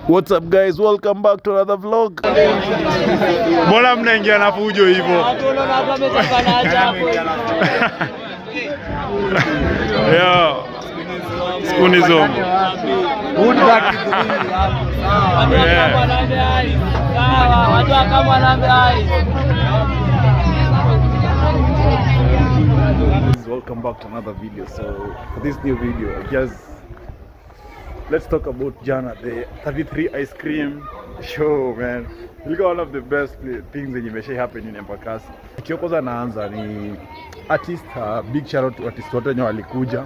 What's up guys, welcome back to another vlog. Mbona mnaingia na fujo hivyo? Yo. Skunizo. Welcome back to another video. So for this new video, I guess let's talk about Jana, the 33 ice cream show, man. It's one of the best things that imesha happen in Embakasi. Kiokoza naanza ni artist, big shout out to artist wote wenye walikuja.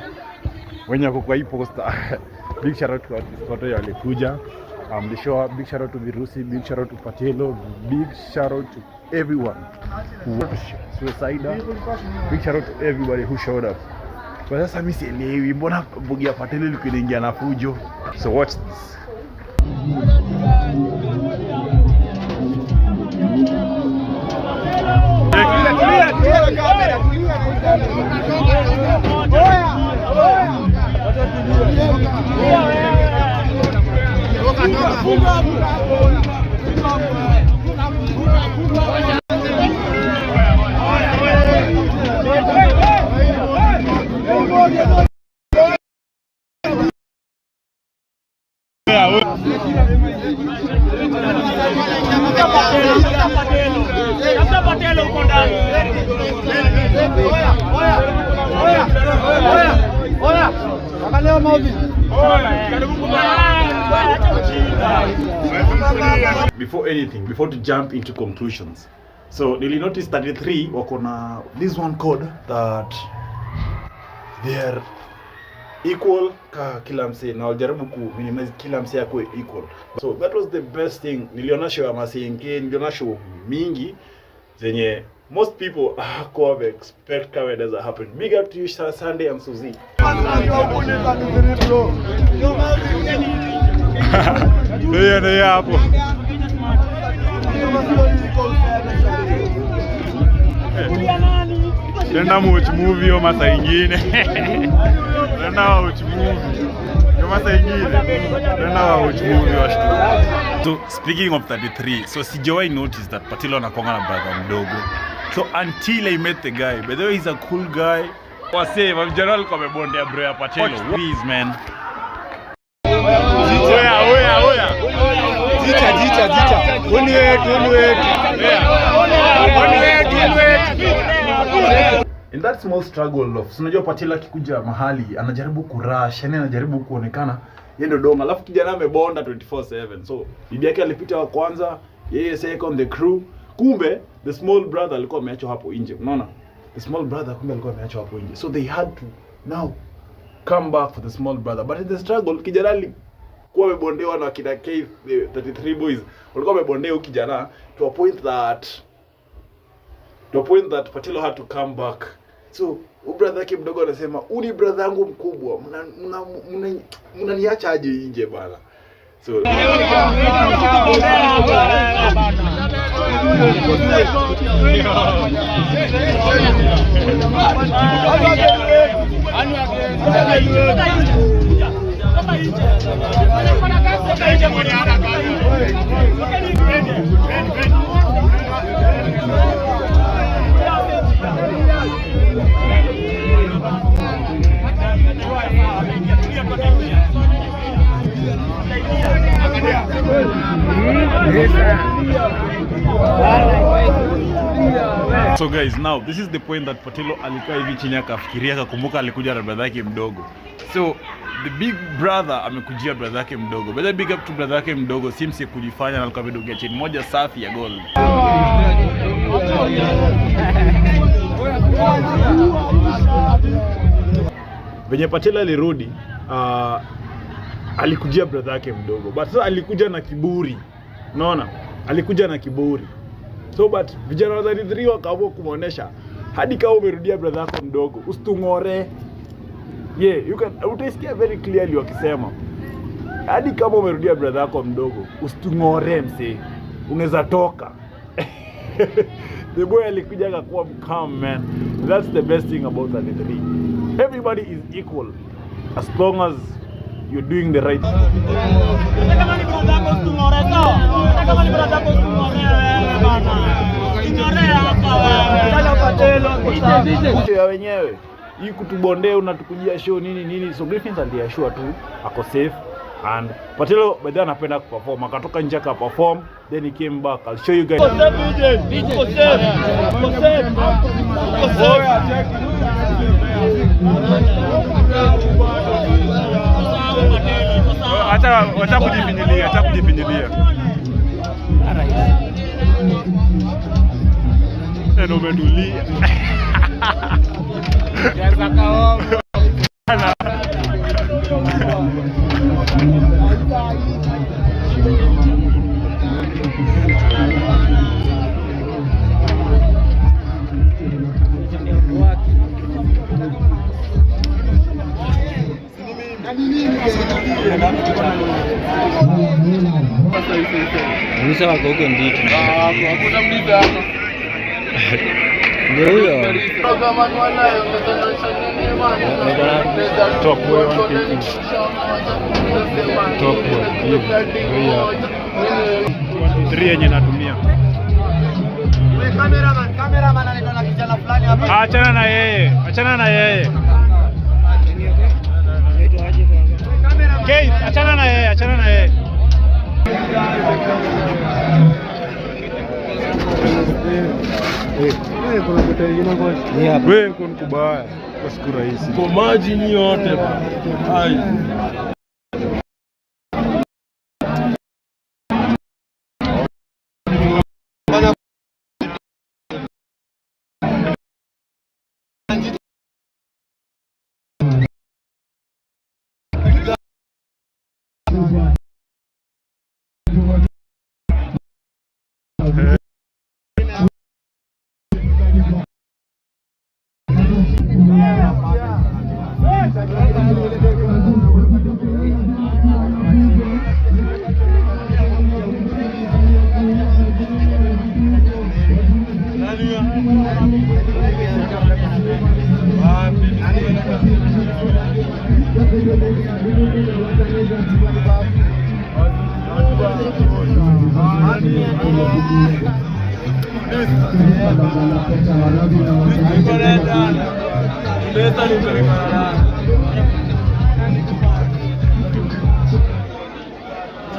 Wenye wako kwa hii poster. Big shout out to artist wote wenye walikuja. The show, big shout out to Virusi, big shout out to Patelo, big shout out to everyone who was Suicida. Big shout out to everybody who showed up. Kwa sasa mimi sielewi mbona Bugia Patelo ilikuingia na fujo. So watch this. Before anything, before to jump into conclusions, so did you notice 33 wako na this one code that they are equal ka kila mse na walijaribu ku minimize kila mse yako equal. So that was the best thing. Niliona show ya Masenke, niliona show mingi zenye most people go expect kama it doesn't happen. Big up to you Sunday and Suzy. Ndio hapo. Tenda watch movie au masaa ingine. Tenda watch movie. Kama masaa ingine. Tenda watch movie washtu. So speaking of 33, so sijawahi notice that Patelo anakonga na brother mdogo. So until I met the guy, by the way he's a cool guy. Wase, vijana walikuwa wamebondea bro ya Patelo. Please man. Oya. Jicha. Don't wait. In that small struggle of, unajua Patelo akikuja mahali anajaribu kurush, yani anajaribu kuonekana yeye ndo donga, alafu kijana amebonda 24/7. So bibi yake alipita wa kwanza, yeye second the crew. Kumbe the small brother alikuwa ameachwa hapo nje. Unaona? The small brother kumbe alikuwa ameachwa hapo nje. So they had to now come back for the small brother. But in the struggle kijana alikuwa amebondewa na kina Keith, the 33 boys. Walikuwa wamebondea kijana to a point that Patelo had to come back. So brother yake mdogo anasema, "Uni brother yangu mkubwa, mnaniacha aje nje bana." So So guys, now this is the point that Patelo alikuwa hivi chini akafikiria akakumbuka alikuja na brother yake mdogo. So the big brother amekujia brother yake mdogo. But big up to brother yake mdogo, simsi kujifanya na alikuwa amedogia chini moja safi ya gold. Venye Patelo alirudi, alikujia brother yake mdogo. But sasa alikuja na kiburi. Unaona? Alikuja na kiburi. So but vijana wa 33 wakaamua kumuonesha hadi kama umerudia brother yako mdogo usitungore. Yeah, you can utasikia very clearly wakisema hadi kama umerudia brother yako mdogo usitungore mse. Unaweza toka. The boy alikuja akakuwa calm man. That's the best thing about 33. Everybody is equal as long as you're doing the right thing. ya wenyewe. Hii kutubondea unatukujia show nini. So Griffins aliashua tu ako safe. And Patelo by then anapenda kuperform, akatoka nje ka perform, then he came back. I'll show you guys. Acha kujifinyilia. Ndio umetulia. Jaza kao. Bisa wako huko ndito. Hakuna mdiza hapa. Ndio huyo. Kama ni wanayo mtandao nini bwana. Top boy 150. Top boy. 3 yenye natumia. Cameraman anaitwa na kijana fulani hapa. Achana na yeye. Okay, achana na yeye. Wewe kuna kubaya kwa siku rahisi. Kwa maji ni yote bwana. Hai.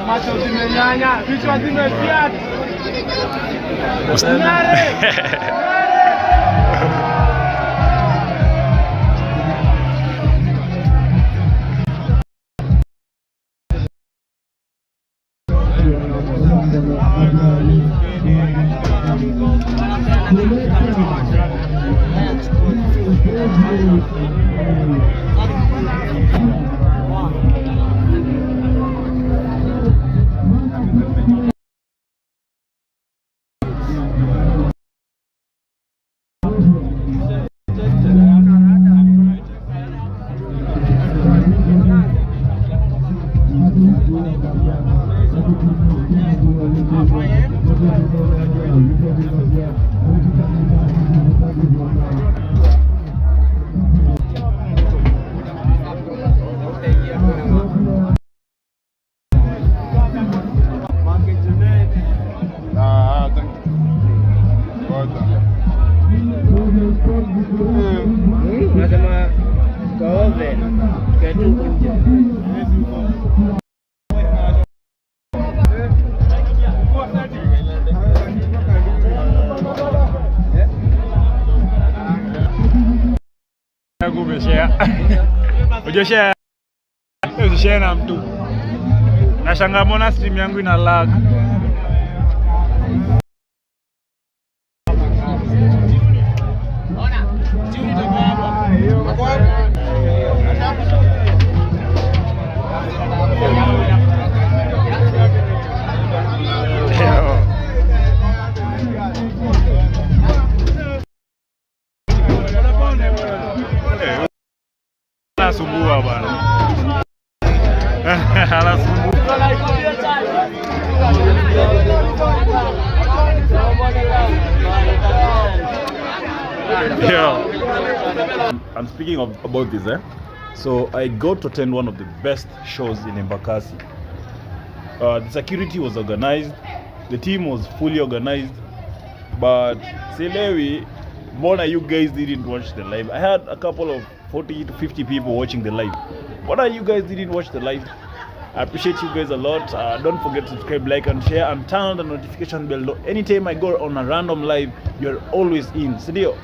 Macho zimenyanya, vichwa zimefiat. Unasema kaove ketu kunje. Ujosha share na mtu. Nashangaa mbona stream yangu ina lag. Anasumbua bwana. Anasumbua. Yeah. I'm speaking about this, So I got to attend one of the best shows in Embakasi. The security was organized, the team was fully organized, but Silewi, Mbona you guys didn't watch the live? I had a couple of 40 to 50 people watching the live. Why you guys didn't watch the live? I appreciate you guys a lot. Don't forget to subscribe, like, and share, and turn on the notification bell. Anytime I go on a random live, you're always in. Sindio?